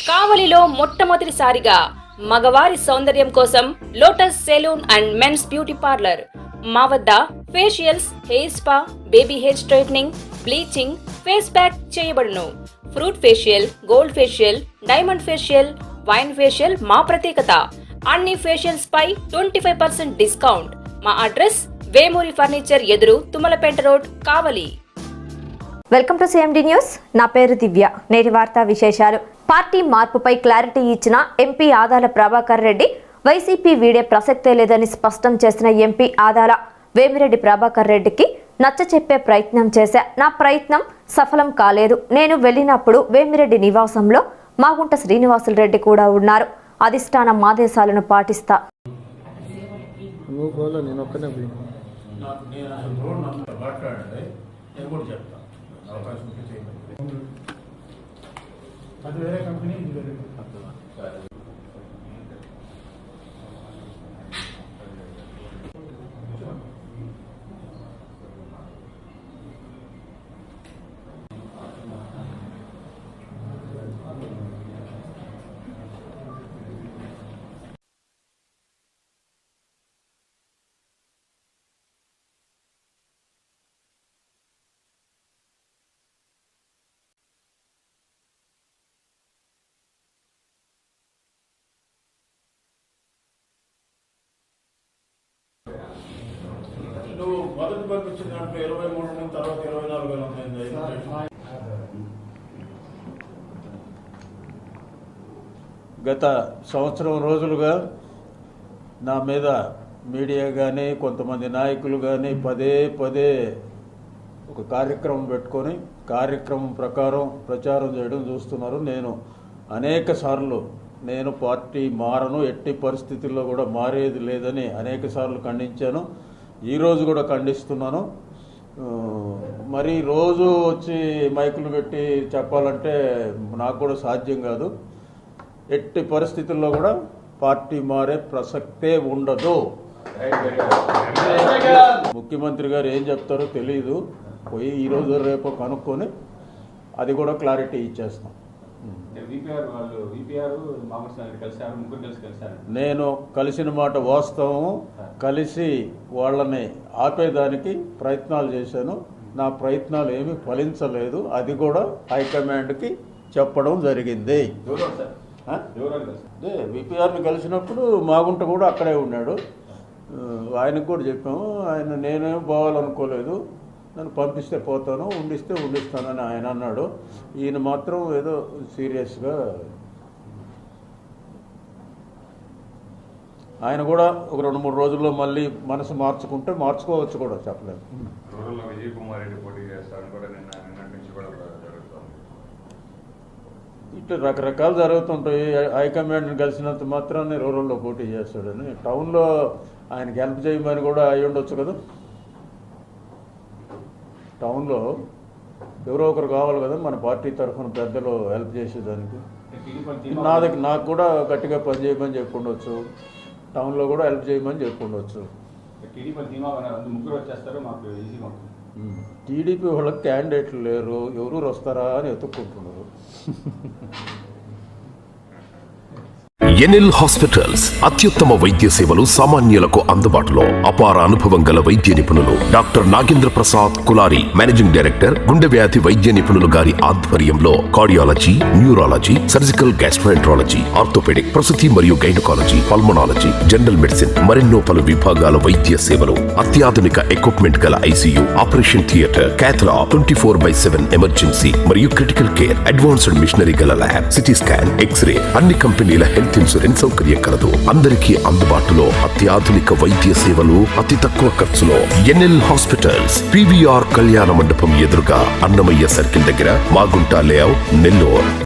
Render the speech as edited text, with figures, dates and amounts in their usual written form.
కావలిలో మొట్టమొదటిసారిగా మగవారి సౌందర్యం కోసం Lotus Salon and Men's Beauty Parlour. మా వద్ద facials, hair spa, baby hair straightening, bleaching, face pack చేయబడును. Fruit facial, gold facial, diamond facial, wine facial మా ప్రత్యేకత. అన్ని ఫేషియల్స్ పై 25% డిస్కౌంట్. మా అడ్రస్ వేమూరి ఫర్నిచర్ ఎదురు, Tummalapeta road, Kavali. Welcome to C M D news. నా పేరు దివ్య. నేటి వార్తా విశేషాలు. పార్టీ మార్పుపై క్లారిటీ ఇచ్చిన ఎంపీ ఆదాల ప్రభాకర్ రెడ్డి వైసీపీ వీడే ప్రసక్తే లేదని స్పష్టం చేసిన ఎంపీ ఆదాల వేమిరెడ్డి ప్రభాకర్ రెడ్డికి నచ్చచెప్పే ప్రయత్నం చేశా. నా ప్రయత్నం సఫలం కాలేదు. నేను వెళ్ళినప్పుడు వేమిరెడ్డి నివాసంలో మాగుంట శ్రీనివాసులు రెడ్డి కూడా ఉన్నారు. అధిష్టానం ఆదేశాలను పాటిస్తా. అది వేరే కంపెనీ, ఇది వేరే నువ్వు మొదటి పంపించిన దాంట్లో 23 తర్వాత 24 ఉంది. గత సంవత్సరం రోజులుగా నా మీద మీడియా కానీ కొంతమంది నాయకులు కానీ పదే పదే ఒక కార్యక్రమం పెట్టుకొని కార్యక్రమం ప్రకారం ప్రచారం చేయడం చూస్తున్నారు. నేను అనేక సార్లు పార్టీ మారను, ఎట్టి పరిస్థితుల్లో కూడా మారేది లేదని అనేక సార్లు ఖండించాను. ఈరోజు కూడా ఖండిస్తున్నాను. మరి రోజు వచ్చి మైకులు పెట్టి చెప్పాలంటే నాకు కూడా సాధ్యం కాదు. ఎట్టి పరిస్థితుల్లో కూడా పార్టీ మారే ప్రసక్తే ఉండదు. ముఖ్యమంత్రి గారు ఏం చెప్తారో తెలియదు. పోయి ఈరోజు రేపు కనుక్కొని అది కూడా క్లారిటీ ఇచ్చేస్తాం. నేను కలిసిన మాట వాస్తవం. కలిసి వాళ్ళని ఆపేదానికి ప్రయత్నాలు చేశాను. నా ప్రయత్నాలు ఏమీ ఫలించలేదు. అది కూడా హైకమాండ్కి చెప్పడం జరిగింది. విపిఆర్ని కలిసినప్పుడు మాగుంట కూడా అక్కడే ఉన్నాడు. ఆయనకు కూడా చెప్పాము. ఆయన నేనేం పోవాలనుకోలేదు, నన్ను పంపిస్తే పోతాను, ఉండిస్తే ఉండిస్తానని ఆయన అన్నాడు. ఈయన మాత్రం ఏదో సీరియస్గా ఆయన కూడా ఒక 2-3 రోజుల్లో మళ్ళీ మనసు మార్చుకుంటే మార్చుకోవచ్చు కూడా, చెప్పలేదు. ఇట్లా రకరకాలు జరుగుతుంటాయి. హైకమాండ్ని కలిసినంత మాత్రాన్ని రూరల్లో పోటీ చేస్తాడని, టౌన్లో ఆయనకి హెల్ప్ చేయమని కూడా అయి ఉండొచ్చు కదా. టౌన్లో ఎవరో ఒకరు కావాలి కదా మన పార్టీ తరఫున పెద్దలు హెల్ప్ చేసేదానికి. నాకు కూడా గట్టిగా పని చేయమని చెప్పి ఉండొచ్చు, టౌన్లో కూడా హెల్ప్ చేయమని చెప్పి ఉండొచ్చు. టీడీపీ వాళ్ళకి క్యాండిడేట్లు లేరు, ఎవరు వస్తారా అని ఎత్తుక్కుంటున్నారు. ఎన్ఎల్ హాస్పిటల్స్ అత్యుత్తమ వైద్య సేవలు సామాన్యులకు అందుబాటులో. అపార అనుభవం గల వైద్య నిపుణులు doctor Nagendra Prasad Kulari, managing director, గుండె వ్యాధి వైద్య నిపుణులు గారి ఆధ్వర్యంలో cardiology, neurology, surgical gastroenterology, orthopaedic, ప్రసూతి మరియు గైనకాలజీ, పల్మనాలజీ, జనరల్ మెడిసిన్ మరెన్నో పలు విభాగాల వైద్య సేవలు. అత్యాధునిక ఎక్విప్మెంట్ గల ICU, operation theatre, cath lab, 24/7 emergency మరియు క్రిటికల్ కేర్, అడ్వాన్స్డ్ మిషనరీ గల ల్యాబ్, సిటీ స్కాన్, ఎక్స్రే, అన్ని కంపెనీల హెల్త్ ఇన్సూరెన్స్ సౌకర్యం కలదు. అందరికీ అందుబాటులో అత్యాధునిక వైద్య సేవలు అతి తక్కువ ఖర్చులో. ఎన్ఎల్ హాస్పిటల్స్, పివిఆర్ కళ్యాణ మండపం ఎదురుగా, అన్నమయ్య సర్కిల్ దగ్గర, మాగుంట లేఅవుట్, నెల్లూరు.